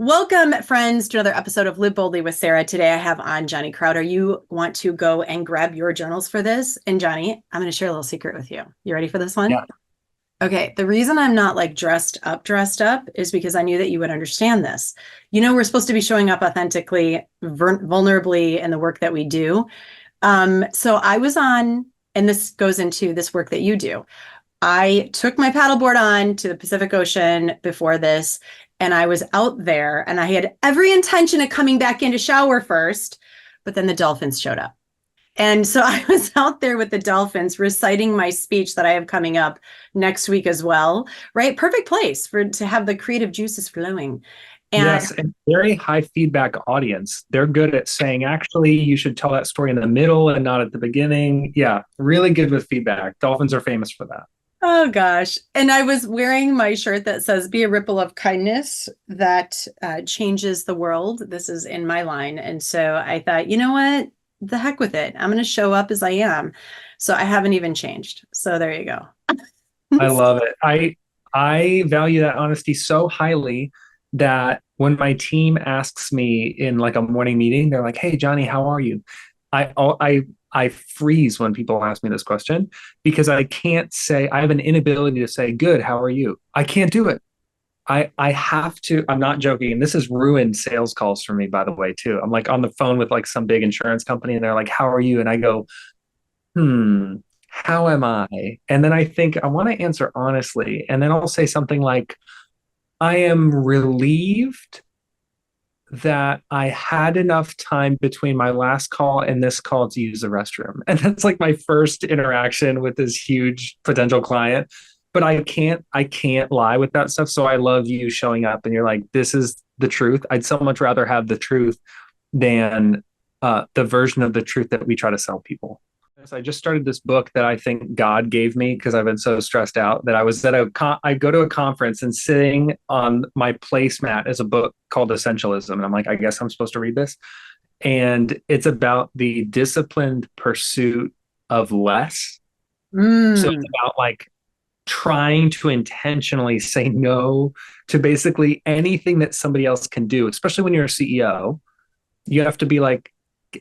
Welcome, friends, to another episode of Live Boldly with Sara. Today I have on Johnny Crowder. You want to go and grab your journals for this. And Johnny, I'm going to share a little secret with you. You ready for this one? Yeah. Okay. The reason I'm not like dressed up is because I knew that you would understand this. You know, we're supposed to be showing up authentically, vulnerably in the work that we do. So I was on, and this goes into this work that you do. I took my paddleboard on to the Pacific Ocean before this, and I was out there and I had every intention of coming back in to shower first, but then the dolphins showed up. And so I was out there with the dolphins reciting my speech that I have coming up next week as well, right? Perfect place to have the creative juices flowing. And Yes, and very high feedback audience. They're good at saying, actually, you should tell that story in the middle and not at the beginning. Yeah, really good with feedback. Dolphins are famous for that. oh gosh. And I was wearing my shirt that says, be a ripple of kindness that changes the world. This is in my line. And so I thought, you know what? The heck with it. I'm going to show up as I am. So I haven't even changed. So there you go. I love it. I value that honesty so highly that when my team asks me in like a morning meeting, they're like, "Hey, Johnny, how are you?" I freeze when people ask me this question because I can't say, I have an inability to say, "Good, how are you?" I can't do it. I have to, I'm not joking. And this has ruined sales calls for me, by the way, too. I'm like on the phone with like some big insurance company and they're like, "How are you?" And I go, how am I? And then I think I want to answer honestly. And then I'll say something like, I am relieved that I had enough time between my last call and this call to use the restroom. And that's like my first interaction with this huge potential client. But I can't lie with that stuff. So I love you showing up and you're like, this is the truth. I'd so much rather have the truth than the version of the truth that we try to sell people. So I just started this book that I think God gave me because I've been so stressed out that I go to a conference and sitting on my placemat is a book called Essentialism. And I'm like, I guess I'm supposed to read this. And it's about the disciplined pursuit of less. So it's about like trying to intentionally say no to basically anything that somebody else can do, especially when you're a CEO. You have to be like,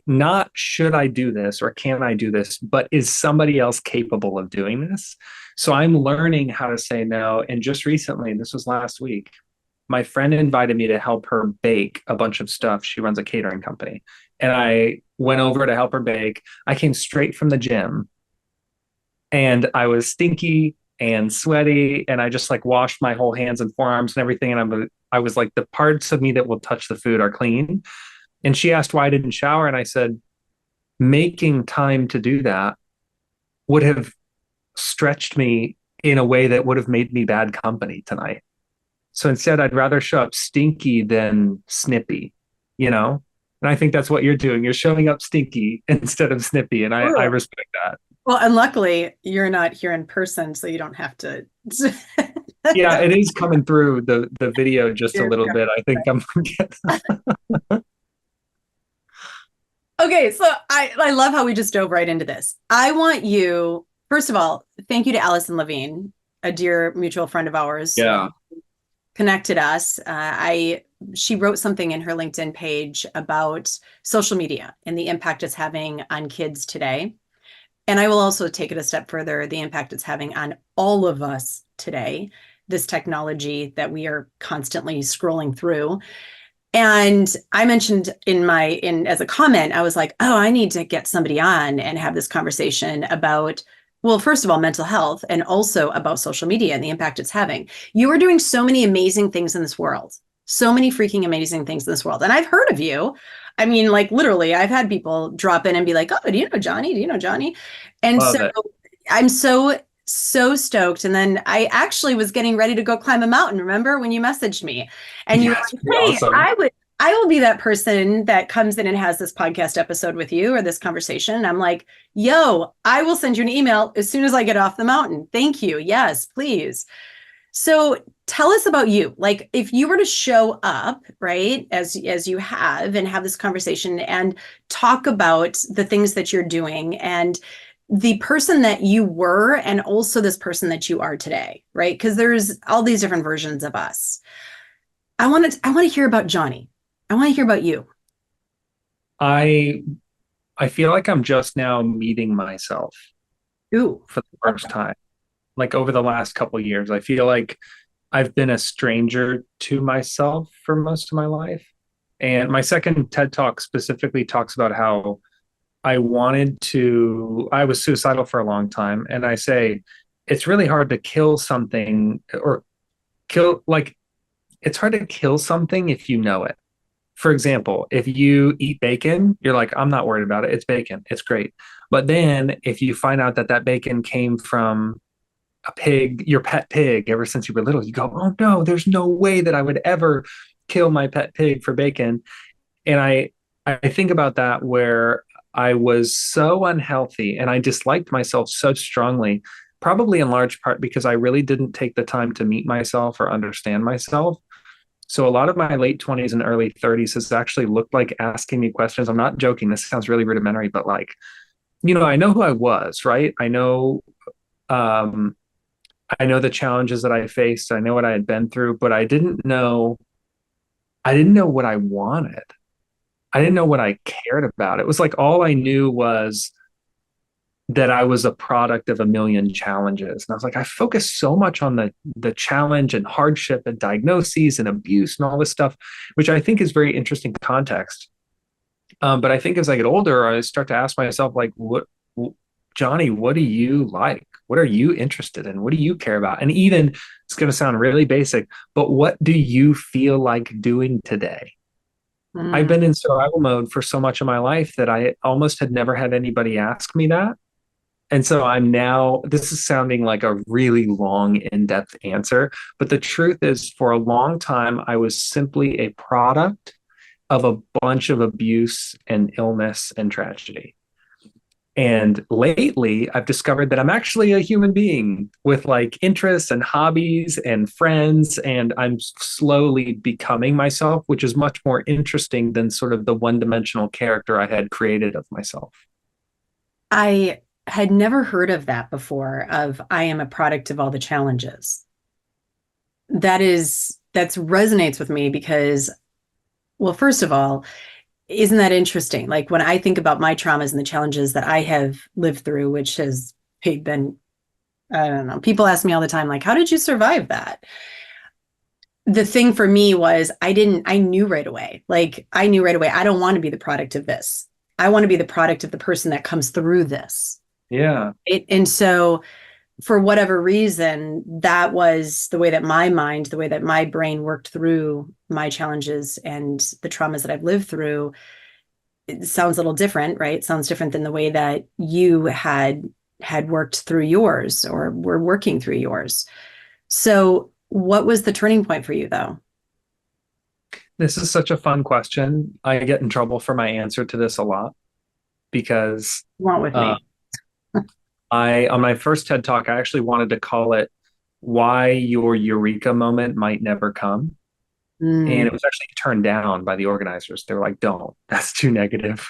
not should I do this or can I do this, but is somebody else capable of doing this? So I'm learning how to say no. And just recently, this was last week, my friend invited me to help her bake a bunch of stuff. She runs a catering company. And I went over to help her bake. I came straight from the gym and I was stinky and sweaty. And I just like washed my whole hands and forearms and everything. And I was like, the parts of me that will touch the food are clean. And she asked why I didn't shower. And I said, making time to do that would have stretched me in a way that would have made me bad company tonight. So instead, I'd rather show up stinky than snippy, you know? And I think that's what you're doing. You're showing up stinky instead of snippy. And I respect that. Well, and luckily you're not here in person, so you don't have to. Yeah, it is coming through the video just a little bit. I think I'm Okay, so I love how we just dove right into this. I want you, first of all, thank you to Allison Levine, a dear mutual friend of ours. Yeah. Connected us. She wrote something in her LinkedIn page about social media and the impact it's having on kids today. And I will also take it a step further, the impact it's having on all of us today, this technology that we are constantly scrolling through. And I mentioned as a comment, I was like, oh, I need to get somebody on and have this conversation about, well, first of all, mental health and also about social media and the impact it's having. You are doing so many amazing things in this world, so many freaking amazing things in this world. And I've heard of you. I mean, like literally, I've had people drop in and be like, oh, do you know Johnny? Do you know Johnny? And Love so it. I'm so stoked. And then I actually was getting ready to go climb a mountain. Remember when you messaged me and you were Yes, like, hey, awesome. I will be that person that comes in and has this podcast episode with you or this conversation. And I'm like, yo, I will send you an email as soon as I get off the mountain. Thank you. Yes, please. So tell us about you. Like if you were to show up, right, as you have and have this conversation and talk about the things that you're doing and the person that you were and also this person that you are today, right? Because there's all these different versions of us. I want to hear about Johnny. I want to hear about you. I I feel like I'm just now meeting myself Ooh. for the first time. Like over the last couple of years, I feel like I've been a stranger to myself for most of my life. And my second TED talk specifically talks about how I was suicidal for a long time. And I say, it's really hard to kill something or kill, like, it's hard to kill something if you know it. For example, if you eat bacon, you're like, I'm not worried about it. It's bacon. It's great. But then if you find out that that bacon came from a pig, your pet pig, ever since you were little, you go, oh no, there's no way that I would ever kill my pet pig for bacon. And I think about that where I was so unhealthy and I disliked myself so strongly, probably in large part because I really didn't take the time to meet myself or understand myself. So a lot of my late 20s and early 30s has actually looked like asking me questions. I'm not joking. This sounds really rudimentary, but like, I know who I was, right? Um, I know the challenges that I faced. I know what I had been through, but I didn't know what I wanted. I didn't know what I cared about. It was like all I knew was that I was a product of a million challenges. And I was like, I focused so much on the challenge and hardship and diagnoses and abuse and all this stuff, which I think is very interesting context. But I think as I get older, I start to ask myself, like, Johnny, what do you like? What are you interested in? What do you care about? And even it's going to sound really basic, but what do you feel like doing today? I've Mm. been in survival mode for so much of my life that I almost had never had anybody ask me that. And so I'm now, this is sounding like a really long, in depth answer. But the truth is, for a long time, I was simply a product of a bunch of abuse and illness and tragedy. And lately, I've discovered that I'm actually a human being with like interests and hobbies and friends. And I'm slowly becoming myself, which is much more interesting than sort of the one dimensional character I had created of myself. I had never heard of that before, of I am a product of all the challenges. That's resonates with me because, well, first of all, isn't that interesting? Like when I think about my traumas and the challenges that I have lived through, which has been, I don't know, people ask me all the time, like, how did you survive that? The thing for me was I knew right away. Like I knew right away, I don't want to be the product of this. I want to be the product of the person that comes through this. Yeah. And so for whatever reason, that was the way that my mind, the way that my brain worked through my challenges and the traumas that I've lived through. It sounds a little different, right? It sounds different than the way that you had worked through yours or were working through yours. So what was the turning point for you though? This is such a fun question. I get in trouble for my answer to this a lot because You want with uh, me? on my first TED talk, I actually wanted to call it Why Your Eureka Moment Might Never Come. And Mm. it was actually turned down by the organizers. They were like, don't, that's too negative.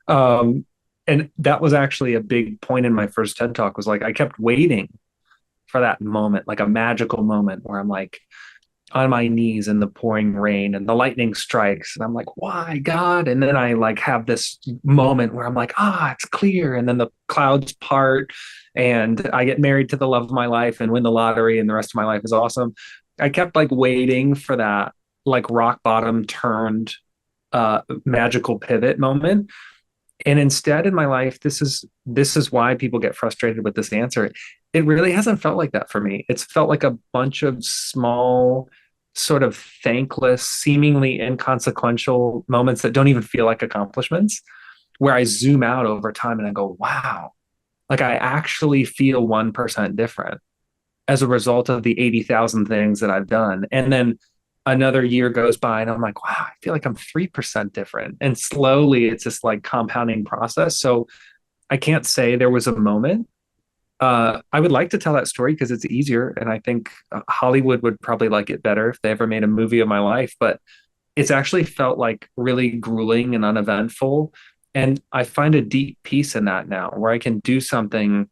Um, and that was actually a big point in my first TED talk was like, I kept waiting for that moment, like a magical moment where I'm like, on my knees in the pouring rain and the lightning strikes and I'm like, why God? And then I like have this moment where I'm like, it's clear, and then the clouds part and I get married to the love of my life and win the lottery and the rest of my life is awesome. I kept like waiting for that like rock bottom turned magical pivot moment. And instead in my life, this is why people get frustrated with this answer. It really hasn't felt like that for me. It's felt like a bunch of small, sort of thankless, seemingly inconsequential moments that don't even feel like accomplishments, where I zoom out over time and I go, wow, like I actually feel 1% different as a result of the 80,000 things that I've done. And then another year goes by and I'm like, wow, I feel like I'm 3% different. And slowly it's this like compounding process. So I can't say there was a moment. I would like to tell that story because it's easier. And I think Hollywood would probably like it better if they ever made a movie of my life. But it's actually felt like really grueling and uneventful. And I find a deep peace in that now where I can do something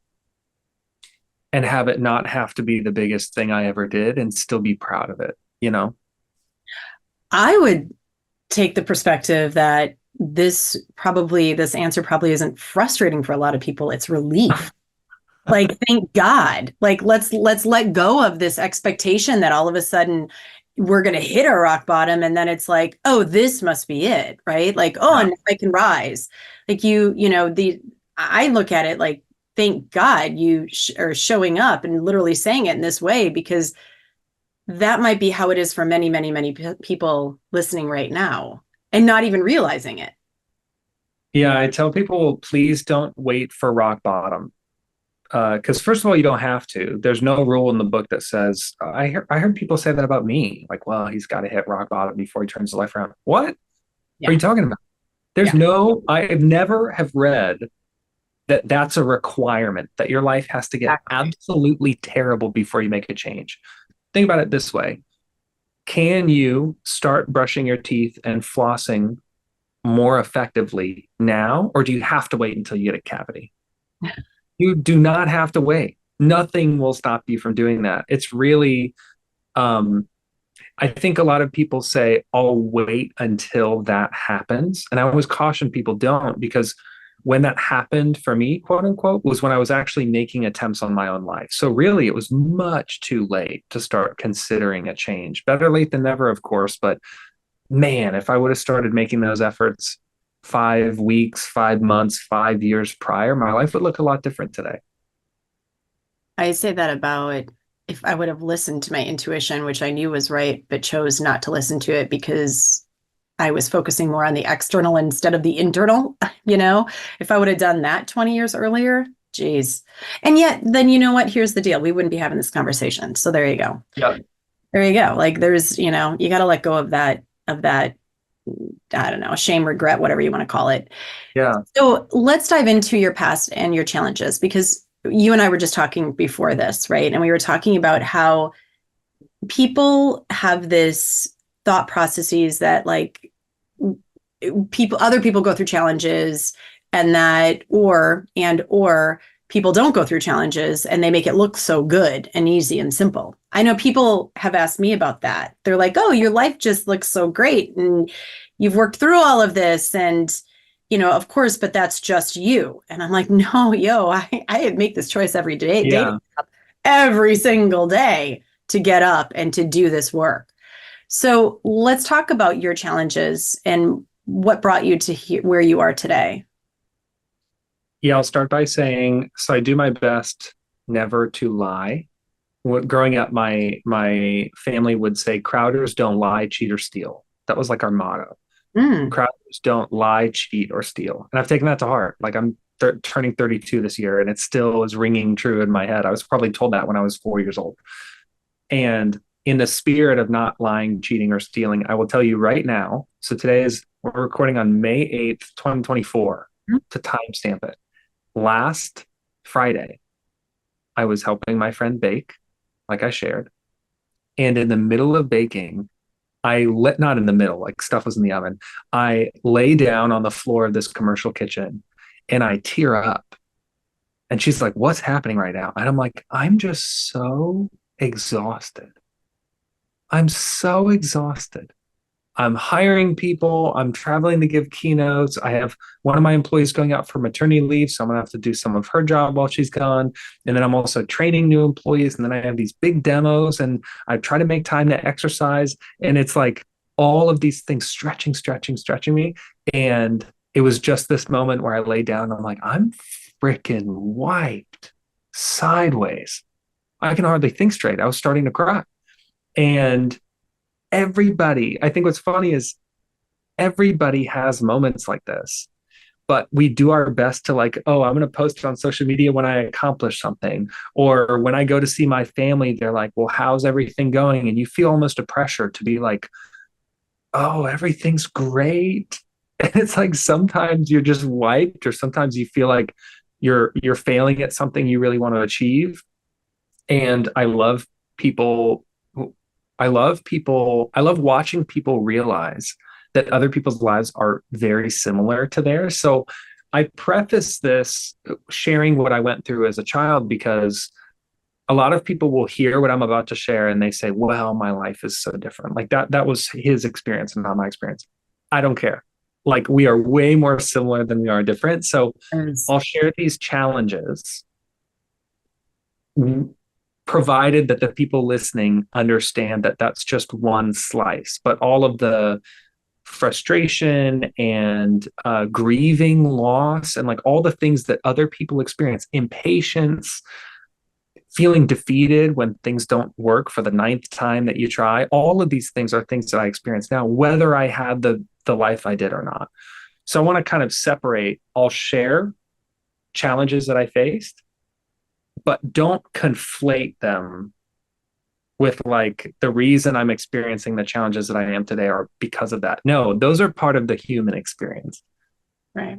and have it not have to be the biggest thing I ever did and still be proud of it, you know? I would take the perspective that this answer probably isn't frustrating for a lot of people. It's relief. Like, thank God. Like, let's let go of this expectation that all of a sudden we're going to hit our rock bottom, and then it's like, oh, this must be it, right? Like, oh, Yeah. and I can rise. Like, the I look at it like, thank God you are showing up and literally saying it in this way, because that might be how it is for many, many, many people listening right now and not even realizing it. Yeah, I tell people, please don't wait for rock bottom. Because first of all, you don't have to. There's no rule in the book that says, I heard people say that about me. Like, well, he's got to hit rock bottom before he turns his life around. What are Yeah. you talking about? There's Yeah. no, I've never have read that that's a requirement, that your life has to get Exactly. absolutely terrible before you make a change. Think about it this way. Can you start brushing your teeth and flossing more effectively now, or do you have to wait until you get a cavity? You do not have to wait. Nothing will stop you from doing that. It's really, um, I think a lot of people say, I'll wait until that happens. And I always caution people don't, because when that happened for me, quote unquote, was when I was actually making attempts on my own life. So really, it was much too late to start considering a change. Better late than never, of course. But man, if I would have started making those efforts 5 weeks, 5 months, 5 years prior, my life would look a lot different today. I say that about if I would have listened to my intuition, which I knew was right, but chose not to listen to it because I was focusing more on the external instead of the internal, you know, if I would have done that 20 years earlier, geez. And yet, then you know what? Here's the deal. We wouldn't be having this conversation. So there you go. Yeah. There you go. Like there's, you got to let go of that, I don't know, shame, regret, whatever you want to call it. Yeah. So let's dive into your past and your challenges, because you and I were just talking before this, right? And we were talking about how people have this thought processes that like other people go through challenges, and that or people don't go through challenges and they make it look so good and easy and simple. I know people have asked me about that. They're like, oh, your life just looks so great and you've worked through all of this, and of course, but that's just you. And I'm like, no, I make this choice day, Yeah. every single day, to get up and to do this work. So let's talk about your challenges and what brought you to where you are today. Yeah. I'll start by saying, so I do my best never to lie. Growing up, my family would say, Crowders don't lie, cheat, or steal. That was like our motto. Mm. Crowders don't lie, cheat, or steal. And I've taken that to heart. Like I'm turning 32 this year, and it still is ringing true in my head. I was probably told that when I was 4 years old. And in the spirit of not lying, cheating, or stealing, I will tell you right now. So we're recording on May 8th, 2024, to timestamp it. Last Friday, I was helping my friend bake, like I shared. And in the middle of baking, not in the middle, like stuff was in the oven. I lay down on the floor of this commercial kitchen and I tear up. And she's like, what's happening right now? And I'm like, I'm just so exhausted. I'm so exhausted. I'm hiring people. I'm traveling to give keynotes. I have one of my employees going out for maternity leave, so I'm gonna have to do some of her job while she's gone. And then I'm also training new employees. And then I have these big demos, and I try to make time to exercise. And it's like all of these things stretching me. And it was just this moment where I lay down and I'm like, I'm freaking wiped sideways. I can hardly think straight. I was starting to cry. And I think what's funny is everybody has moments like this, but we do our best to like, oh, I'm going to post it on social media when I accomplish something. Or when I go to see my family, they're like, well, how's everything going? And you feel almost a pressure to be like, oh, everything's great. And it's like sometimes you're just wiped, or sometimes you feel like you're failing at something you really want to achieve. And people I love watching people realize that other people's lives are very similar to theirs. So I preface this sharing what I went through as a child because a lot of people will hear what I'm about to share and they say, well, my life is so different. Like that was his experience and not my experience. I don't care. Like we are way more similar than we are different. So Yes. I'll share these challenges provided that the people listening understand that that's just one slice, but all of the frustration and grieving loss and like all the things that other people experience, impatience, feeling defeated when things don't work for the ninth time that you try, all of these things are things that I experience now, whether I had the life I did or not. So I want to kind of separate. I'll share challenges that I faced, but don't conflate them with like the reason I'm experiencing the challenges that I am today are because of that. No, those are part of the human experience. Right.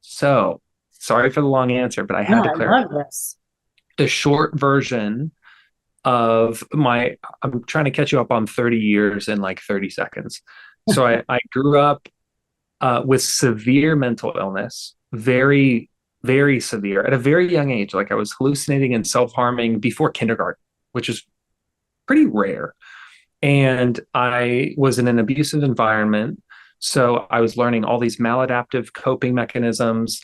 So sorry for the long answer, but I No, had to I clarify. love this. The short version of I'm trying to catch you up on 30 years in like 30 seconds. So I grew up with severe mental illness, very, very severe at a very young age. Like I was hallucinating and self-harming before kindergarten, which is pretty rare. And I was in an abusive environment. So I was learning all these maladaptive coping mechanisms.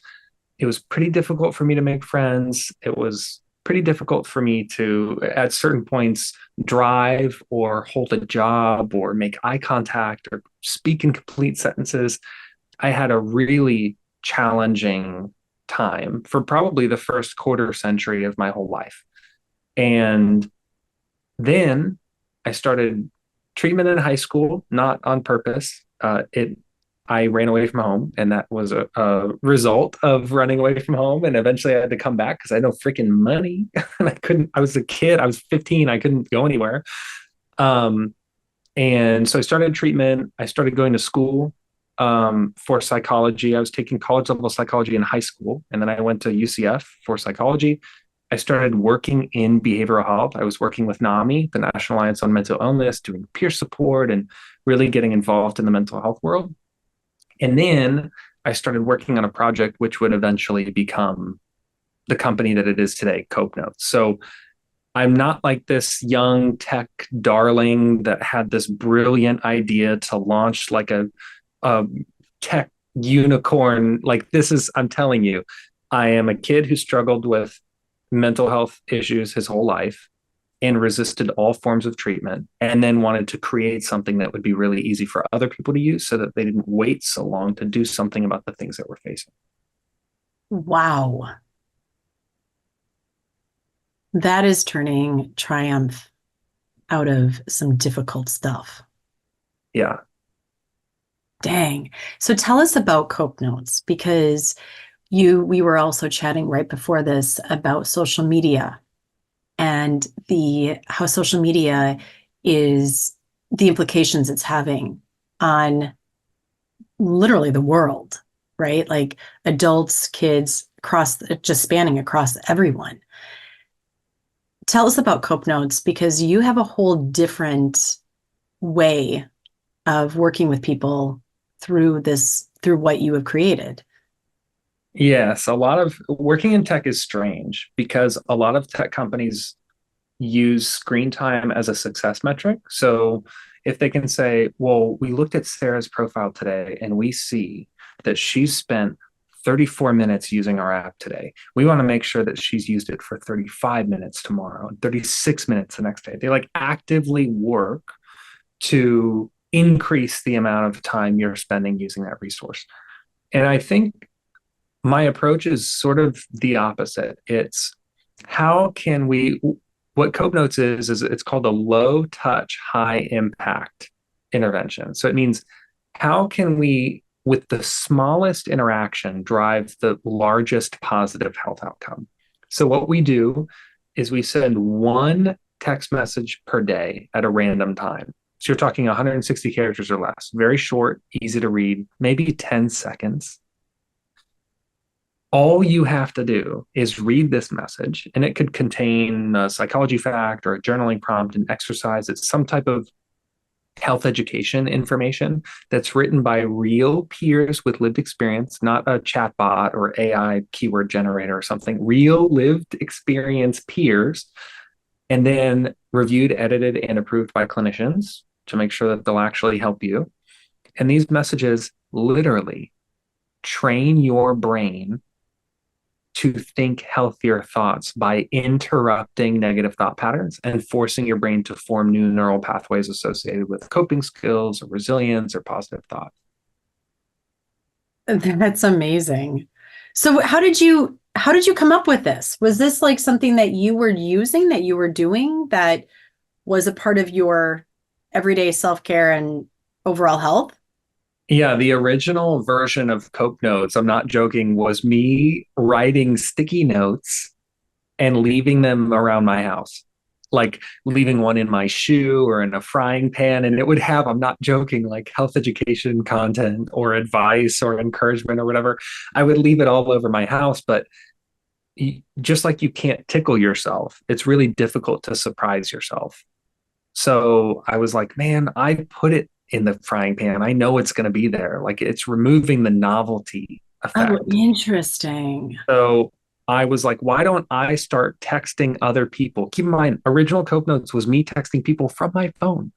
It was pretty difficult for me to make friends. It was pretty difficult for me to, at certain points, drive or hold a job or make eye contact or speak in complete sentences. I had a really challenging time for probably the first quarter century of my whole life. And then I started treatment in high school, not on purpose. I ran away from home, and that was a result of running away from home. And eventually, I had to come back because I had no freaking money, and I couldn't. I was a kid. I was 15. I couldn't go anywhere. Um, and so I started treatment. I started going to school for psychology. I was taking college level psychology in high school, and then I went to UCF for psychology. I started working in behavioral health. I was working with NAMI, the National Alliance on Mental Illness, doing peer support and really getting involved in the mental health world. And then I started working on a project which would eventually become the company that it is today, Copenotes. So I'm not like this young tech darling that had this brilliant idea to launch like a tech unicorn. Like this is, I'm telling you, I am a kid who struggled with mental health issues his whole life and resisted all forms of treatment, and then wanted to create something that would be really easy for other people to use so that they didn't wait so long to do something about the things that we're facing. Wow. That is turning triumph out of some difficult stuff. Yeah. Dang. So tell us about Copenotes because we were also chatting right before this about social media and the how social media is the implications it's having on literally the world, right? Like adults, kids, across just spanning across everyone. Tell us about Copenotes because you have a whole different way of working with people through through what you have created. Yes, a lot of working in tech is strange because a lot of tech companies use screen time as a success metric. So if they can say, well, we looked at Sarah's profile today and we see that she's spent 34 minutes using our app today. We want to make sure that she's used it for 35 minutes tomorrow and 36 minutes the next day. They like actively work to increase the amount of time you're spending using that resource. And I think my approach is sort of the opposite. It's how can we, what Copenotes is it's called a low touch, high impact intervention. So it means how can we, with the smallest interaction, drive the largest positive health outcome? So what we do is we send one text message per day at a random time. So you're talking 160 characters or less, very short, easy to read, maybe 10 seconds. All you have to do is read this message, and it could contain a psychology fact or a journaling prompt, an exercise. It's some type of health education information that's written by real peers with lived experience, not a chatbot or AI keyword generator or something, real lived experience peers and then reviewed, edited, and approved by clinicians to make sure that they'll actually help you. And these messages literally train your brain to think healthier thoughts by interrupting negative thought patterns and forcing your brain to form new neural pathways associated with coping skills or resilience or positive thought. That's amazing. So how did you come up with this? Was this like something that you were using, that you were doing, that was a part of your everyday self-care and overall health? Yeah, the original version of Copenotes, I'm not joking, was me writing sticky notes and leaving them around my house, like leaving one in my shoe or in a frying pan. And it would have, I'm not joking, like health education content or advice or encouragement or whatever. I would leave it all over my house. But just like you can't tickle yourself, it's really difficult to surprise yourself. So I was like, man, I put it in the frying pan. I know it's going to be there. Like it's removing the novelty Oh, effect. interesting. So I was like, why don't I start texting other people? Keep in mind, original Cope Notes was me texting people from my phone.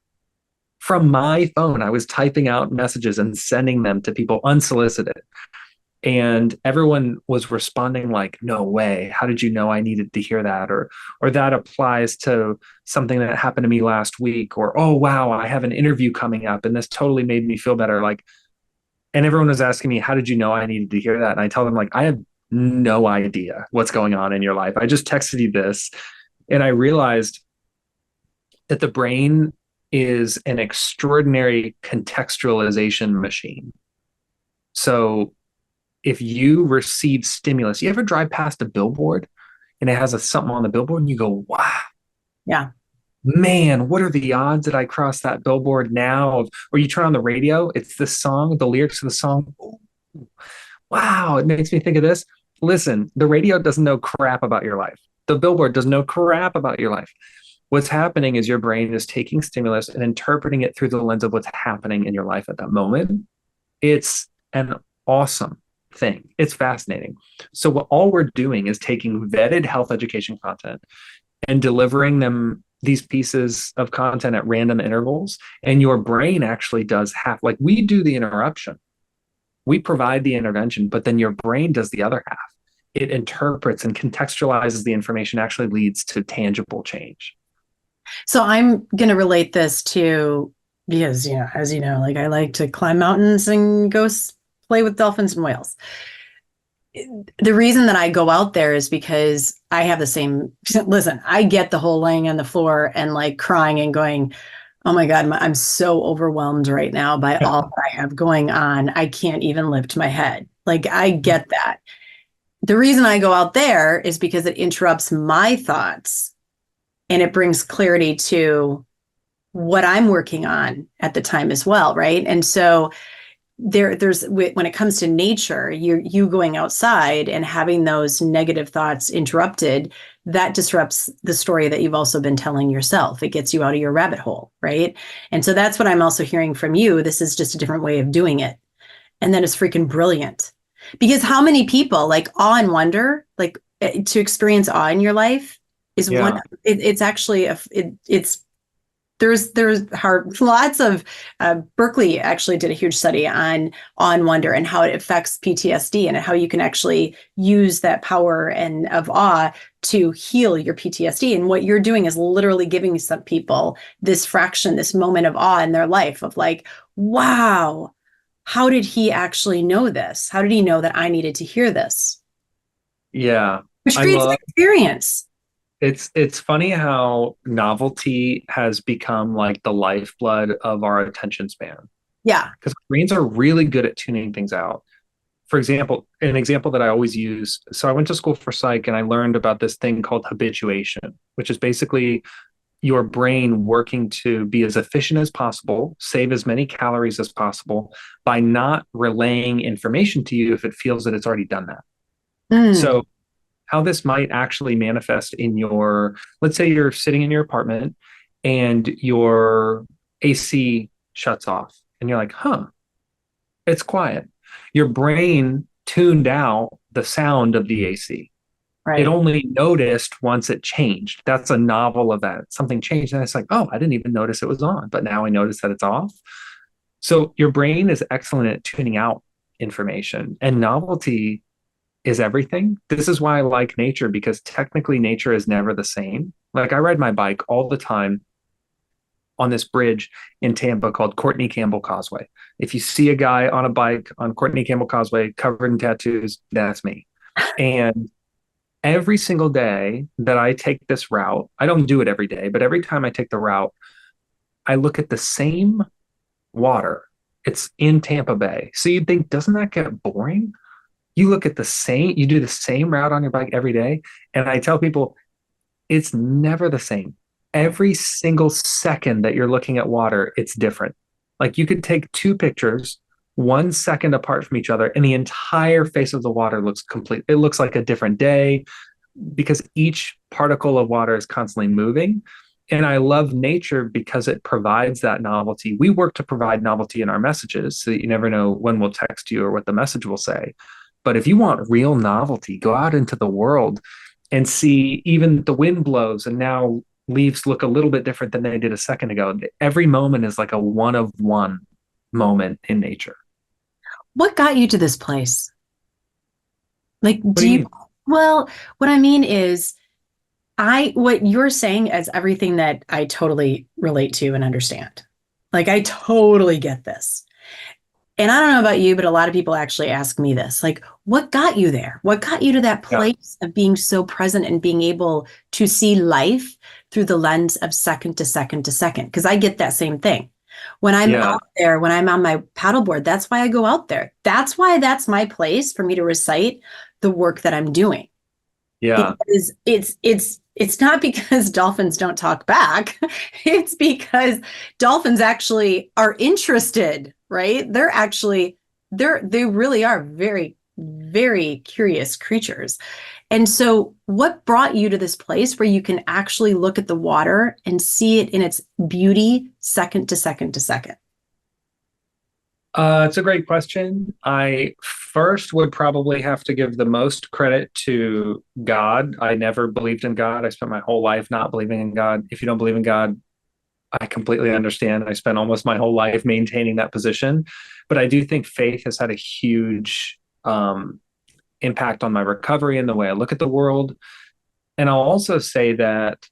From my phone, I was typing out messages and sending them to people unsolicited. And everyone was responding like, no way. How did you know I needed to hear that? Or that applies to something that happened to me last week. Or, oh, wow, I have an interview coming up and this totally made me feel better. Like, and everyone was asking me, how did you know I needed to hear that? And I tell them, like, I have no idea what's going on in your life. I just texted you this. And I realized that the brain is an extraordinary contextualization machine. So if you receive stimulus, you ever drive past a billboard and it has something on the billboard and you go, wow, Yeah. man, what are the odds that I cross that billboard now? Or you turn on the radio, it's the song, the lyrics of the song. Ooh, wow, it makes me think of this. Listen, the radio doesn't know crap about your life. The billboard doesn't know crap about your life. What's happening is your brain is taking stimulus and interpreting it through the lens of what's happening in your life at that moment. It's an awesome thing. It's fascinating. So what all we're doing is taking vetted health education content and delivering them these pieces of content at random intervals. And your brain actually does half, like we do the interruption. We provide the intervention, but then your brain does the other half. It interprets and contextualizes the information, actually leads to tangible change. So I'm going to relate this to, because, as you know, like I like to climb mountains and go play with dolphins and whales. The reason that I go out there is because I have the same, listen, I get the whole laying on the floor and like crying and going, oh my God, I'm so overwhelmed right now by all that I have going on. I can't even lift my head. Like I get that. The reason I go out there is because it interrupts my thoughts and it brings clarity to what I'm working on at the time as well, right? And so there's when it comes to nature, you going outside and having those negative thoughts interrupted, that disrupts the story that you've also been telling yourself. It gets you out of your rabbit hole, right? And so that's what I'm also hearing from you. This is just a different way of doing it. And then it's freaking brilliant. Because how many people like awe and wonder, like to experience awe in your life is Yeah. it's actually it's there's lots of Berkeley actually did a huge study on awe and wonder and how it affects PTSD and how you can actually use that power and of awe to heal your PTSD. And what you're doing is literally giving some people this fraction, this moment of awe in their life of like, wow, how did he actually know this? How did he know that I needed to hear this? Yeah. Which I creates an love experience. it's funny how novelty has become like the lifeblood of our attention span Yeah. because brains are really good at tuning things out. For example, an example that I always use. So I went to school for psych and I learned about this thing called habituation, which is basically your brain working to be as efficient as possible, save as many calories as possible by not relaying information to you if it feels that it's already done that. Mm. So how this might actually manifest in your, let's say you're sitting in your apartment and your AC shuts off and you're like, huh, it's quiet. Your brain tuned out the sound of the AC. It Right. only noticed once it changed. That's a novel event. Something changed, and it's like, oh, I didn't even notice it was on, but now I notice that it's off. So your brain is excellent at tuning out information, and novelty is everything. This is why I like nature, because technically nature is never the same. Like I ride my bike all the time on this bridge in Tampa called Courtney Campbell Causeway. If you see a guy on a bike on Courtney Campbell Causeway covered in tattoos, that's me. And every single day that I take this route, I don't do it every day, but every time I take the route, I look at the same water. It's in Tampa Bay. So you'd think, doesn't that get boring? You look at the same, you do the same route on your bike every day. And I tell people, it's never the same. Every single second that you're looking at water, it's different. Like you could take two pictures 1 second apart from each other, and the entire face of the water looks complete. It looks like a different day because each particle of water is constantly moving. And I love nature because it provides that novelty. We work to provide novelty in our messages so that you never know when we'll text you or what the message will say. But if you want real novelty, go out into the world and see even the wind blows and now leaves look a little bit different than they did a second ago. Every moment is like a one of one moment in nature. What got you to this place? Like, What do do you you, mean? well, what I mean is, what you're saying is everything that I totally relate to and understand. Like, I totally get this. And I don't know about you, but a lot of people actually ask me this, like, what got you there? What got you to that Yeah. place of being so present and being able to see life through the lens of second to second to second? Because I get that same thing. When I'm Yeah. out there, when I'm on my paddleboard, that's why I go out there. That's why that's my place for me to recite the work that I'm doing. Yeah. It's not because dolphins don't talk back. It's because dolphins actually are interested, right? They really are very, very curious creatures. And so what brought you to this place where you can actually look at the water and see it in its beauty second to second to second? It's a great question. I first would probably have to give the most credit to God. I never believed in God. I spent my whole life not believing in God. If you don't believe in God, I completely understand. I spent almost my whole life maintaining that position. But I do think faith has had a huge impact on my recovery and the way I look at the world. And I'll also say that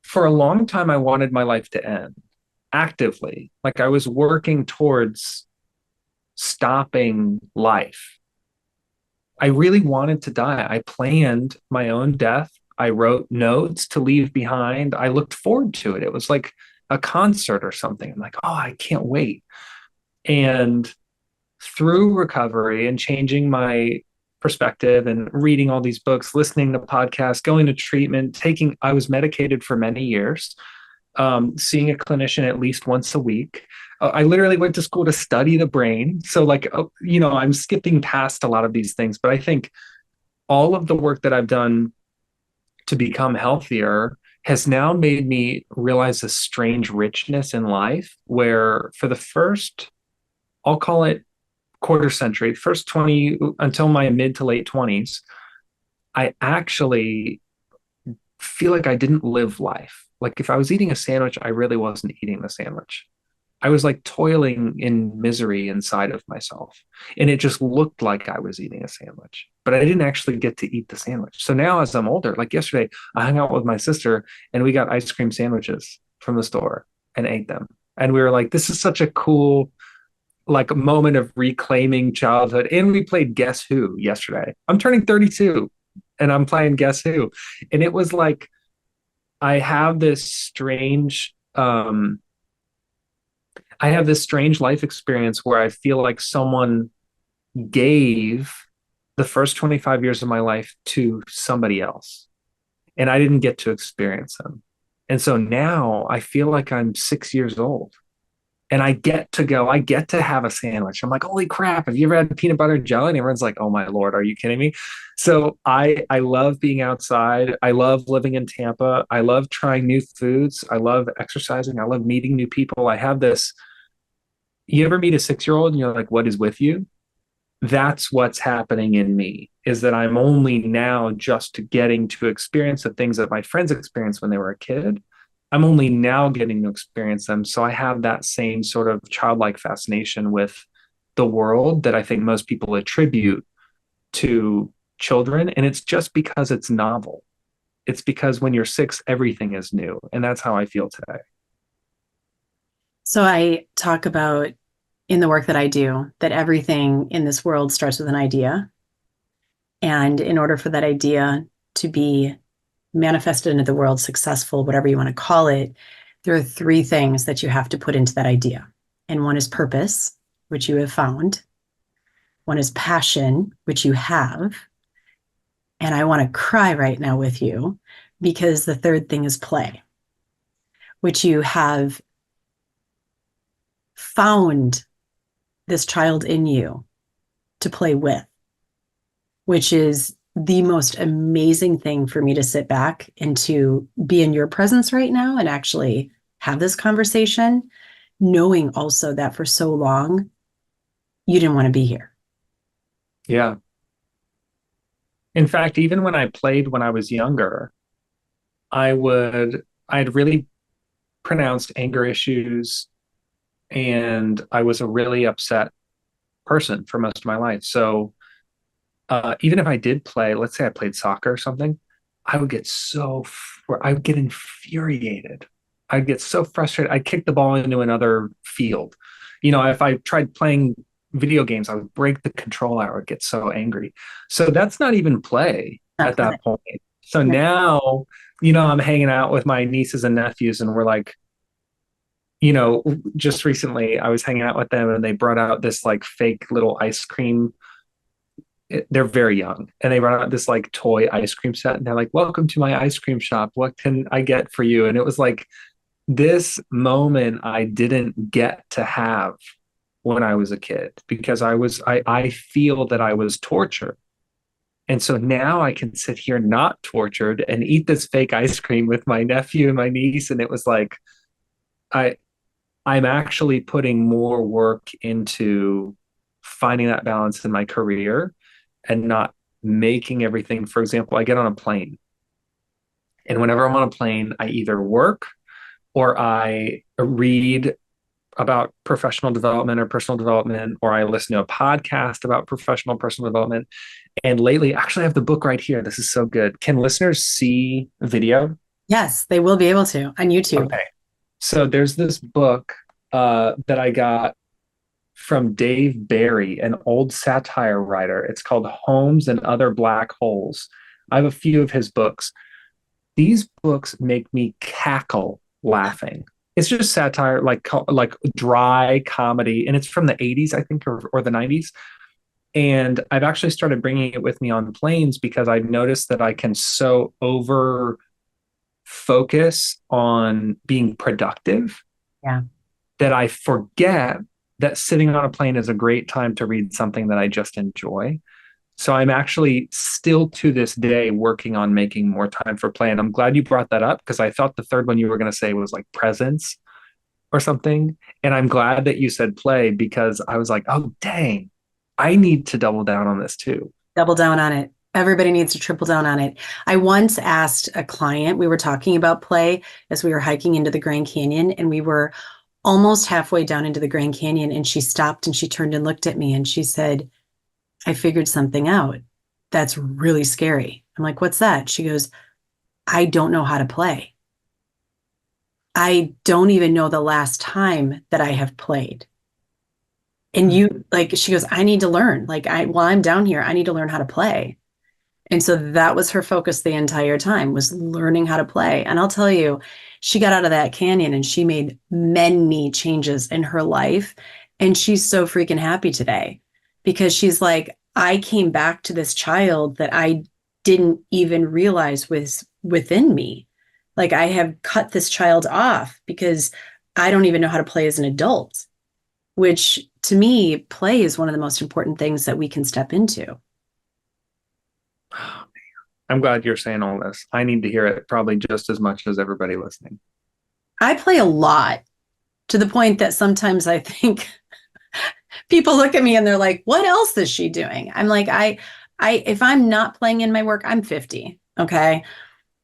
for a long time, I wanted my life to end actively. Like I was working towards stopping life. I really wanted to die. I planned my own death. I wrote notes to leave behind. I looked forward to it. It was like a concert or something. I'm like, oh, I can't wait. And through recovery and changing my perspective and reading all these books, listening to podcasts, going to treatment, I was medicated for many years, seeing a clinician at least once a week. I literally went to school to study the brain. So, like, I'm skipping past a lot of these things, but I think all of the work that I've done to become healthier has now made me realize a strange richness in life where for the first, I'll call it quarter century, first 20 until my mid to late 20s, I actually feel like I didn't live life. Like if I was eating a sandwich, I really wasn't eating the sandwich. I was like toiling in misery inside of myself. And it just looked like I was eating a sandwich, but I didn't actually get to eat the sandwich. So now, as I'm older, like yesterday, I hung out with my sister and we got ice cream sandwiches from the store and ate them. And we were like, this is such a cool, like, moment of reclaiming childhood. And we played Guess Who yesterday. I'm turning 32 and I'm playing Guess Who. And it was like, I have this strange, I have this strange life experience where I feel like someone gave the first 25 years of my life to somebody else, and I didn't get to experience them. And so now I feel like I'm 6 years old and I get to have a sandwich. I'm like, holy crap, have you ever had peanut butter and jelly? And everyone's like, oh my Lord, are you kidding me? So I love being outside. I love living in Tampa. I love trying new foods. I love exercising. I love meeting new people. I have this, you ever meet a 6-year-old and you're like, what is with you? that's what's happening in me, is that I'm only now just getting to experience the things that my friends experienced when they were a kid. I'm only now getting to experience them. So I have that same sort of childlike fascination with the world that I think most people attribute to children. And it's just because it's novel. It's because when you're 6, everything is new. And that's how I feel today. So I talk about in the work that I do that everything in this world starts with an idea. And in order for that idea to be manifested into the world, successful, whatever you want to call it, there are 3 things that you have to put into that idea. And one is purpose, which you have found. One is passion, which you have. And I want to cry right now with you because the 3rd thing is play, which you have found this child in you to play with, which is the most amazing thing for me to sit back and to be in your presence right now and actually have this conversation, knowing also that for so long you didn't want to be here. Yeah. In fact, even when I played when I was younger, I had really pronounced anger issues, and I was a really upset person for most of my life. So even if I did play, let's say I played soccer or something, I would get infuriated. I'd get so frustrated. I'd kick the ball into another field. If I tried playing video games, I would break the controller. I would get so angry. So that's not even play Not at play. that point. So now, I'm hanging out with my nieces and nephews, and we're like, just recently I was hanging out with them and they brought out this like fake little ice cream. They're very young, and they brought out this like toy ice cream set, and they're like, "Welcome to my ice cream shop. What can I get for you?" And it was like this moment I didn't get to have when I was a kid, because I feel that I was tortured. And so now I can sit here not tortured and eat this fake ice cream with my nephew and my niece. And it was like I I'm actually putting more work into finding that balance in my career and not making everything. For example, I get on a plane, and whenever I'm on a plane, I either work or I read about professional development or personal development, or I listen to a podcast about professional personal development. And lately, actually, I have the book right here. This is so good. Can listeners see video? Yes, they will be able to on YouTube. Okay. So there's this book that I got from Dave Barry, an old satire writer. It's called Homes and Other Black Holes. I have a few of his books. These books make me cackle laughing. It's just satire, like dry comedy, and it's from the 80s, I think, or the 90s. And I've actually started bringing it with me on planes because I've noticed that I can so over focus on being productive Yeah. that I forget that sitting on a plane is a great time to read something that I just enjoy. So I'm actually still to this day working on making more time for play. And I'm glad you brought that up, because I thought the 3rd one you were going to say was like presence or something. And I'm glad that you said play, because I was like, oh, dang, I need to double down on this too. Double down on it. Everybody needs to triple down on it. I once asked a client, we were talking about play as we were hiking into the Grand Canyon, and we were almost halfway down into the Grand Canyon, and she stopped and she turned and looked at me and she said, I figured something out. That's really scary. I'm like, what's that? She goes, I don't know how to play. I don't even know the last time that I have played. And she goes, I need to learn. While I'm down here, I need to learn how to play. And so that was her focus the entire time, was learning how to play. And I'll tell you, she got out of that canyon and she made many changes in her life. And she's so freaking happy today, because she's like, I came back to this child that I didn't even realize was within me. Like, I have cut this child off because I don't even know how to play as an adult, which to me, play is one of the most important things that we can step into. I'm glad you're saying all this. I need to hear it probably just as much as everybody listening. I play a lot, to the point that sometimes I think People look at me and they're like, what else is she doing? I'm like, if I'm not playing in my work, I'm 50. Okay.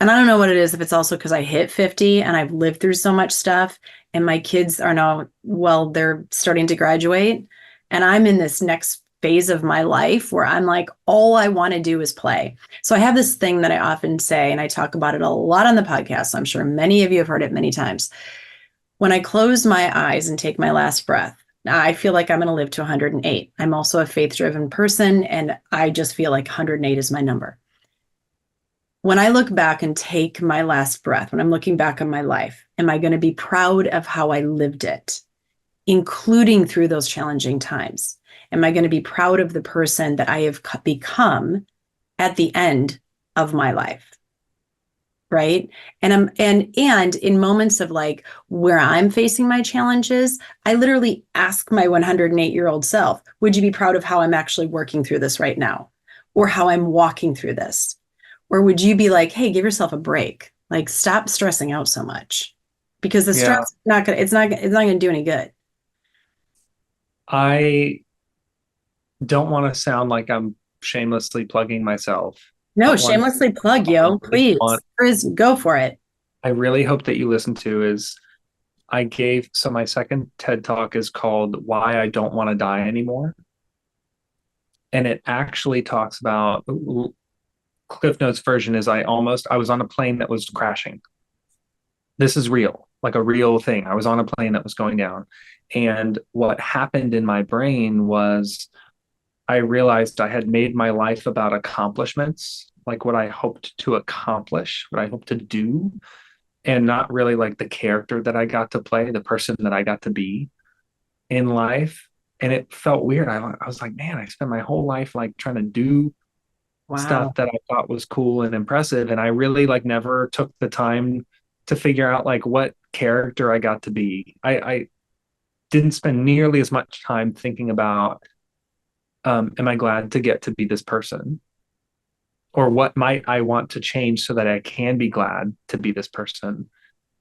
And I don't know what it is, if it's also because I hit 50 and I've lived through so much stuff and my kids are now, well, they're starting to graduate. And I'm in this next phase of my life where I'm like, all I want to do is play. So I have this thing that I often say, and I talk about it a lot on the podcast. So I'm sure many of you have heard it many times. When I close my eyes and take my last breath, I feel like I'm going to live to 108. I'm also a faith-driven person, and I just feel like 108 is my number. When I look back and take my last breath, when I'm looking back on my life, am I going to be proud of how I lived it, including through those challenging times? Am I going to be proud of the person that I have become at the end of my life? Right. And in moments of like where I'm facing my challenges, I literally ask my 108-year-old self, would you be proud of how I'm actually working through this right now? Or how I'm walking through this? Or would you be like, hey, give yourself a break? Like, stop stressing out so much, because the stress Yeah. is not gonna, it's not going to do any good. I don't want to sound like I'm shamelessly plugging myself, No, but one shamelessly plug, I yo, really please. want, Go for it. I really hope that you listen to is so my second TED talk is called Why I Don't Want to Die Anymore. And it actually talks about Cliff Notes version is I was on a plane that was crashing. This is real, like a real thing. I was on a plane that was going down. And what happened in my brain was I realized I had made my life about accomplishments, like what I hoped to accomplish, what I hoped to do, and not really like the character that I got to play, the person that I got to be in life. And it felt weird. I was like, man, I spent my whole life like trying to do Wow. stuff that I thought was cool and impressive. And I really like never took the time to figure out like what character I got to be. I didn't spend nearly as much time thinking about am I glad to get to be this person? Or what might I want to change so that I can be glad to be this person?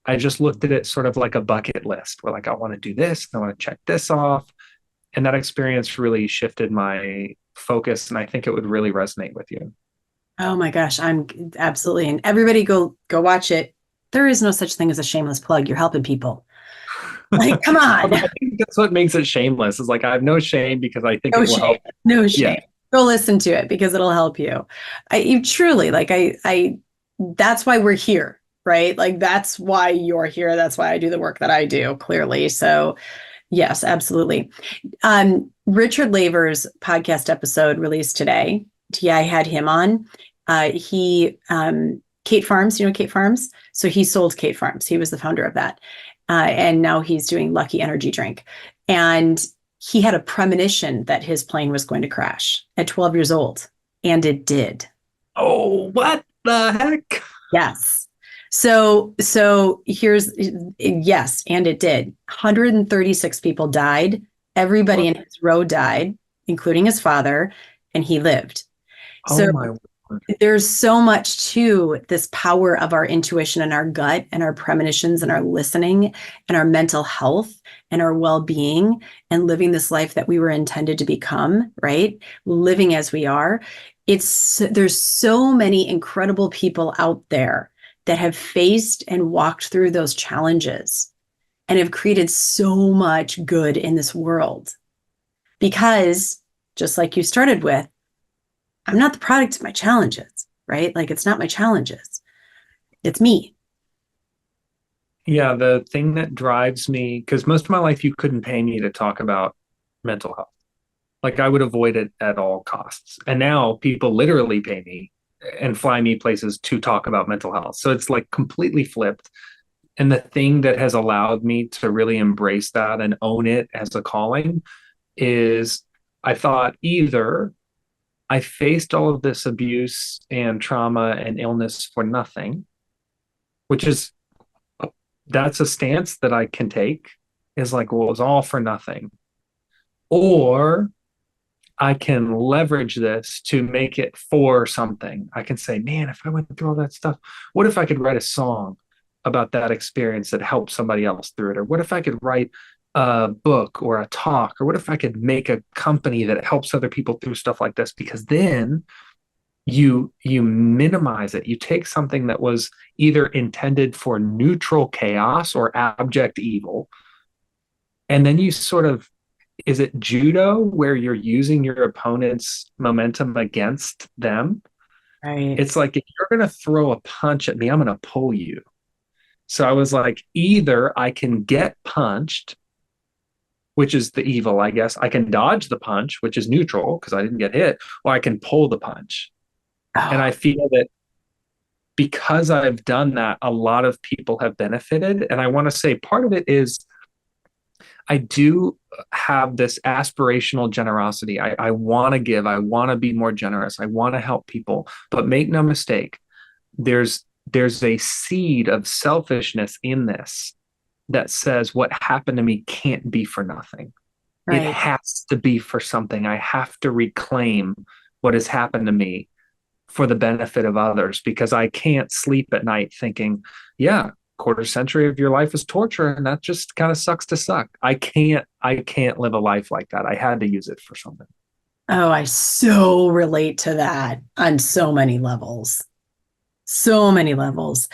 I just looked at it sort of like a bucket list where like I want to do this, and I want to check this off. And that experience really shifted my focus. And I think it would really resonate with you. Oh my gosh, I'm absolutely. And everybody go watch it. There is no such thing as a shameless plug. You're helping people. Like, come on. Although I think that's what makes it shameless is like I have no shame because I think No it will shame. help. No Yeah. shame. Go listen to it because it'll help you. You truly like that's why we're here, right? Like that's why you're here. That's why I do the work that I do, clearly. So yes, absolutely. Richard Laver's podcast episode released today. TI had him on. He Kate Farms, you know Kate Farms? So he sold Kate Farms. He was the founder of that. And now he's doing Lucky Energy Drink. And he had a premonition that his plane was going to crash at 12 years old. And it did. Oh, what the heck? Yes. So here's yes, and it did. 136 people died. Everybody What? in his row died, including his father, and he lived. Oh So my word. there's so much to this power of our intuition and our gut and our premonitions and our listening and our mental health and our well-being and living this life that we were intended to become, right? Living as we are. There's so many incredible people out there that have faced and walked through those challenges and have created so much good in this world. Because just like you started with, I'm not the product of my challenges, right? Like it's not my challenges. It's me. Yeah, the thing that drives me, because most of my life you couldn't pay me to talk about mental health. Like I would avoid it at all costs. And now people literally pay me and fly me places to talk about mental health. So it's like completely flipped. And the thing that has allowed me to really embrace that and own it as a calling is I thought either I faced all of this abuse and trauma and illness for nothing, which is that's a stance that I can take is like, well, it was all for nothing. Or I can leverage this to make it for something. I can say, man, if I went through all that stuff, what if I could write a song about that experience that helped somebody else through it? Or what if I could write a book or a talk? Or what if I could make a company that helps other people through stuff like this? Because then you minimize it. You take something that was either intended for neutral chaos or abject evil, and then you sort of, is it judo where you're using your opponent's momentum against them? Right. It's like, if you're going to throw a punch at me, I'm going to pull you. So I was like, either I can get punched, which is the evil, I guess. I can dodge the punch, which is neutral because I didn't get hit, or I can pull the punch. And I Oh, feel that because I've done that, a lot of people have benefited. And I want to say part of it is I do have this aspirational generosity. I want to give, I want to be more generous, I want to help people. But make no mistake, there's a seed of selfishness in this that says what happened to me can't be for nothing. It right. has to be for something. I have to reclaim what has happened to me for the benefit of others, because I can't sleep at night thinking, yeah, quarter century of your life is torture and that just kind of sucks to suck. I can't live a life like that. I had to use it for something. Oh, I so relate to that on so many levels. So many levels.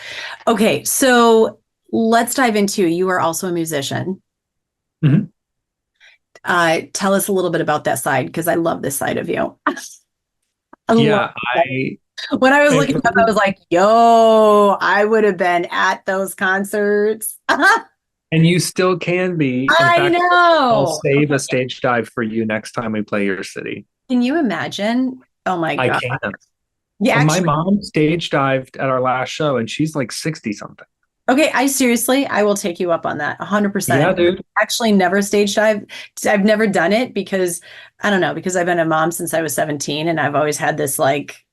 Okay, so let's dive into, you are also a musician. Mm-hmm. Tell us a little bit about that side because I love this side of you. I love Yeah, it. I When I was I looking up, I was like, yo, I would have been at those concerts. and you still can be. In I fact, I'll know. save a Okay. stage dive for you next time we play your city. Can you imagine? Oh my I God. can. Yeah, And my actually, mom stage dived at our last show and she's like 60 something. okay, I seriously, I will take you up on that 100%. Yeah, dude. Actually, never stage dive. I've never done it because I don't know, because I've been a mom since I was 17 and I've always had this like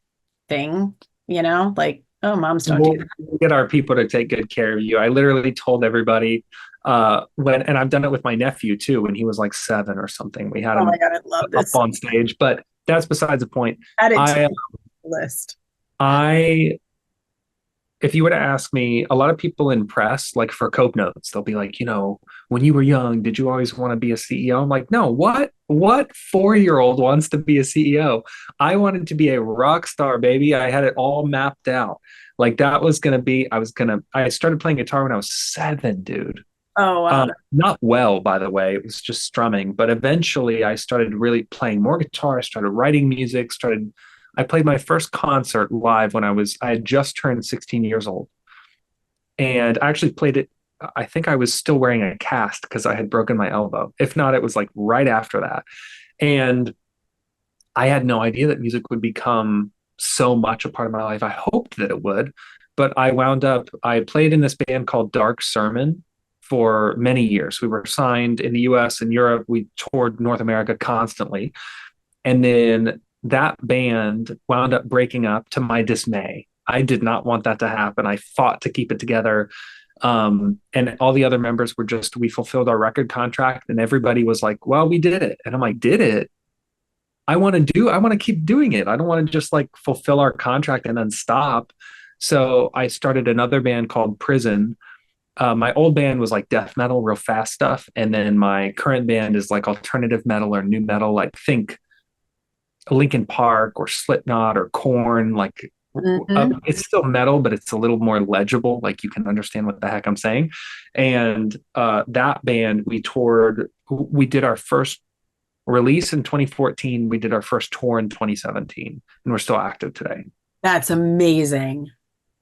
thing, like, oh, moms don't do We'll get our people to take good care of you. I literally told everybody and I've done it with my nephew too, when he was like 7 or something. We had Oh my him God, I love up this. on stage, but that's besides the point. Add it to I, the list. I, if you were to ask me, a lot of people in press, like for Copenotes, they'll be like, when you were young, did you always want to be a CEO? I'm like, no, what 4-year-old wants to be a CEO? I wanted to be a rock star, baby. I had it all mapped out. Like that was going to be, I started playing guitar when I was 7, dude. Oh wow. Not well, by the way. It was just strumming. But eventually I started really playing more guitar. I started writing music, I played my first concert live when I had just turned 16 years old. And I actually played it. I think I was still wearing a cast because I had broken my elbow. If not, it was like right after that. And I had no idea that music would become so much a part of my life. I hoped that it would, but I played in this band called Dark Sermon for many years. We were signed in the US and Europe. We toured North America constantly. And then that band wound up breaking up to my dismay. I did not want that to happen. I fought to keep it together. And all the other members we fulfilled our record contract, and everybody was like, well, we did it. And I'm like, did it? I want to keep doing it. I don't want to just like fulfill our contract and then stop. So I started another band called Prison. My old band was like death metal, real fast stuff. And then my current band is like alternative metal or new metal, like think Linkin Park or Slipknot or Korn. Like Mhm. it's still metal, but it's a little more legible. Like you can understand what the heck I'm saying. And that band, we toured. We did our first release in 2014. We did our first tour in 2017, and we're still active today. That's amazing.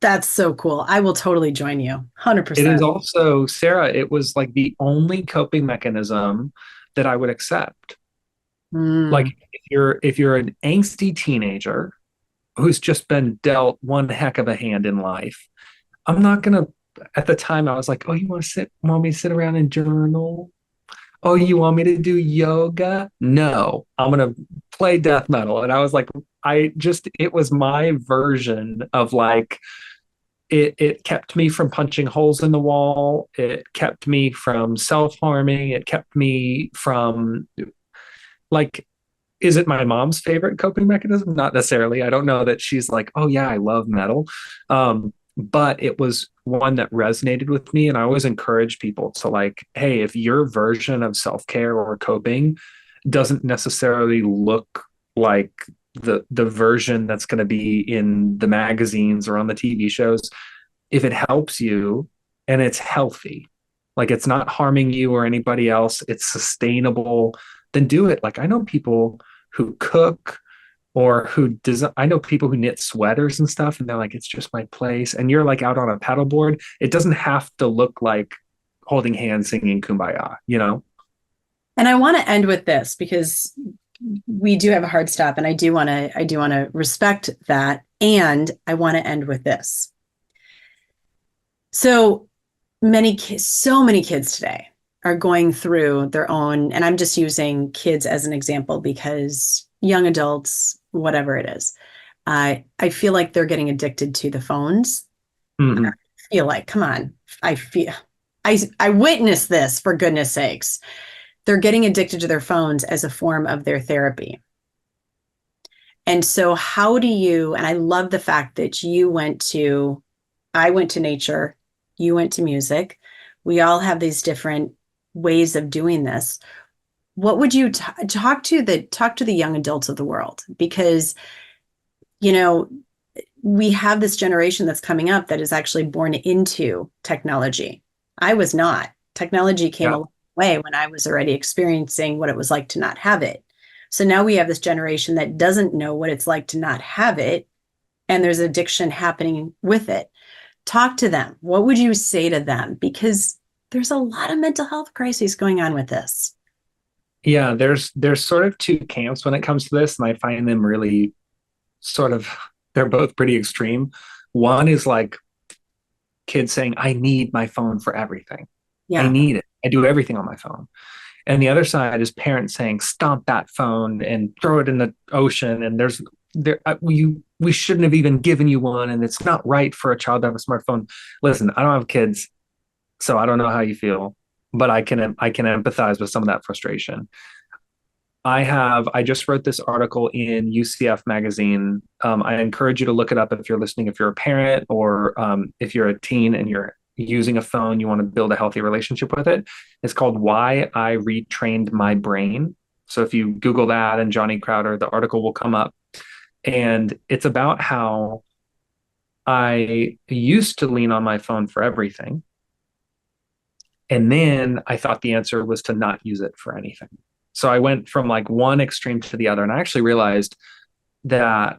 That's so cool. I will totally join you. It is 100%. also, Sarah, it was like the only coping mechanism that I would accept. Like Mm. if you're an angsty teenager who's just been dealt one heck of a hand in life, I'm not gonna. At the time, I was like, "Oh, you want me to sit around and journal? Oh, you want me to do yoga? No, I'm gonna play death metal." And I was like, it was my version of like it kept me from punching holes in the wall. It kept me from self-harming. It kept me from like, is it my mom's favorite coping mechanism? Not necessarily. I don't know that she's like, oh yeah, I love metal. But it was one that resonated with me. And I always encourage people to like, hey, if your version of self-care or coping doesn't necessarily look like the version that's going to be in the magazines or on the TV shows, if it helps you and it's healthy, like it's not harming you or anybody else, it's sustainable, then do it. Like I know people who cook or who does, I know people who knit sweaters and stuff, and they're like, it's just my place. And you're like out on a paddleboard. It doesn't have to look like holding hands singing Kumbaya, you know? And I want to end with this because we do have a hard stop, and I do want to respect that. And I want to end with this. So so many kids today are going through their own, and I'm just using kids as an example because young adults, whatever it is, I feel like they're getting addicted to the phones. Mm-hmm. I feel like, come on, I feel, I witnessed this, for goodness sakes. They're getting addicted to their phones as a form of their therapy. And so how do you, and I love the fact that I went to nature, you went to music. We all have these different ways of doing this. What would you talk to the young adults of the world? Because, you know, we have this generation that's coming up that is actually born into technology. I was not. Technology came Yeah. a long way when I was already experiencing what it was like to not have it. So now we have this generation that doesn't know what it's like to not have it, and there's addiction happening with it. Talk to them. What would you say to them? Because there's a lot of mental health crises going on with this. Yeah, there's sort of two camps when it comes to this, and I find them really sort of, they're both pretty extreme. One is like kids saying, I need my phone for everything. I Yeah. need it. I do everything on my phone. And the other side is parents saying, stomp that phone and throw it in the ocean. And we shouldn't have even given you one. And it's not right for a child to have a smartphone. Listen, I don't have kids, so I don't know how you feel, but I can empathize with some of that frustration. I just wrote this article in UCF magazine. I encourage you to look it up if you're listening, if you're a parent or if you're a teen and you're using a phone, you want to build a healthy relationship with it. It's called Why I Retrained My Brain. So if you Google that and Johnny Crowder, the article will come up. And it's about how I used to lean on my phone for everything. And then I thought the answer was to not use it for anything. So I went from like one extreme to the other. And I actually realized that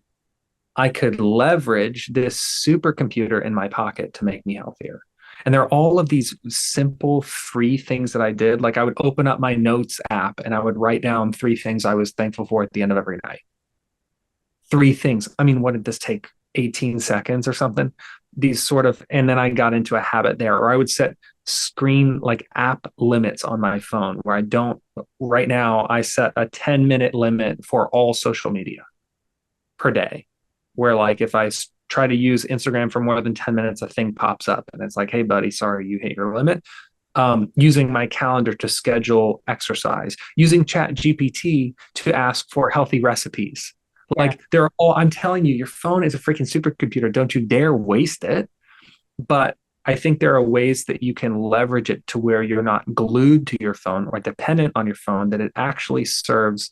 I could leverage this supercomputer in my pocket to make me healthier. And there are all of these simple free things that I did. Like I would open up my notes app and I would write down 3 things I was thankful for at the end of every night. 3 things. I mean, what did this take? 18 seconds or something? These sort of, and then I got into a habit there, or I would set screen like app limits on my phone where I don't, right now, I set a 10-minute limit for all social media per day. Where like if I try to use Instagram for more than 10 minutes, a thing pops up and it's like, hey, buddy, sorry, you hit your limit. Using my calendar to schedule exercise, using Chat GPT to ask for healthy recipes. Yeah. Like they're all, I'm telling you, your phone is a freaking supercomputer. Don't you dare waste it. But I think there are ways that you can leverage it to where you're not glued to your phone or dependent on your phone, that it actually serves.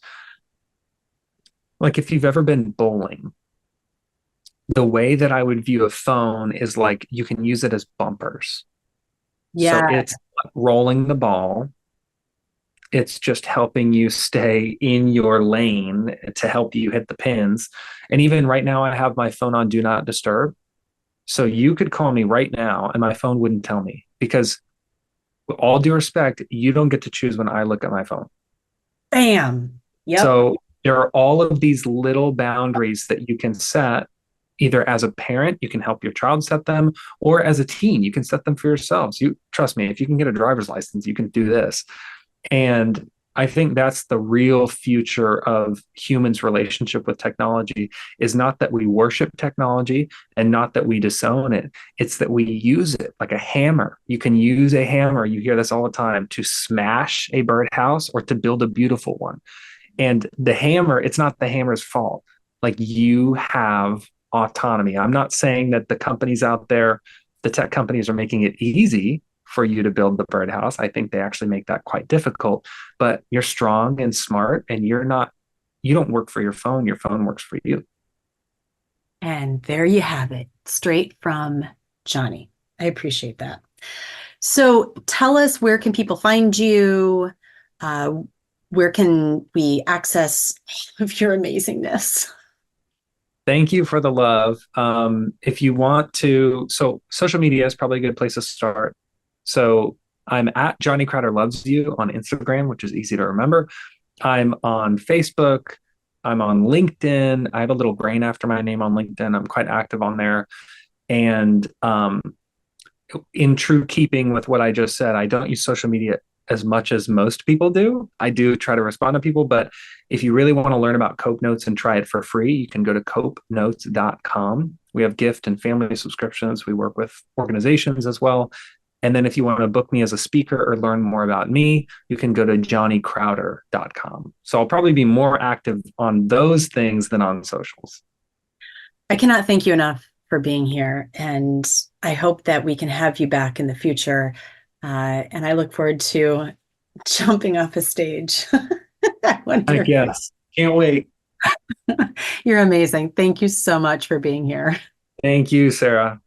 Like if you've ever been bowling, the way that I would view a phone is like you can use it as bumpers. So Yeah. it's not rolling the ball. It's just helping you stay in your lane to help you hit the pins. And even right now, I have my phone on Do Not Disturb. So you could call me right now and my phone wouldn't tell me because, with all due respect, you don't get to choose when I look at my phone. Bam. Yep. So there are all of these little boundaries that you can set. Either as a parent, you can help your child set them, or as a teen, you can set them for yourselves. You trust me, if you can get a driver's license, you can do this. And I think that's the real future of humans' relationship with technology, is not that we worship technology and not that we disown it. It's that we use it like a hammer. You can use a hammer, you hear this all the time, to smash a birdhouse or to build a beautiful one. And the hammer, it's not the hammer's fault. Like you have autonomy. I'm not saying that the companies out there the tech companies are making it easy for you to build the birdhouse. I think they actually make that quite difficult, but you're strong and smart, and you don't work for your phone works for you. And there you have it, straight from Johnny. I appreciate that. So tell us, where can people find you? Uh, where can we access all of your amazingness? Thank you for the love. If you want to, so social media is probably a good place to start. So I'm at Johnny Crowder Loves You on Instagram, which is easy to remember. I'm on Facebook. I'm on LinkedIn. I have a little brain after my name on LinkedIn. I'm quite active on there. And in true keeping with what I just said, I don't use social media as much as most people do. I do try to respond to people, but if you really want to learn about Copenotes and try it for free, you can go to copenotes.com. We have gift and family subscriptions. We work with organizations as well. And then if you want to book me as a speaker or learn more about me, you can go to johnnycrowder.com. So I'll probably be more active on those things than on socials. I cannot thank you enough for being here. And I hope that we can have you back in the future. And I look forward to jumping off a stage. I guess. Can't wait. You're amazing. Thank you so much for being here. Thank you, Sarah.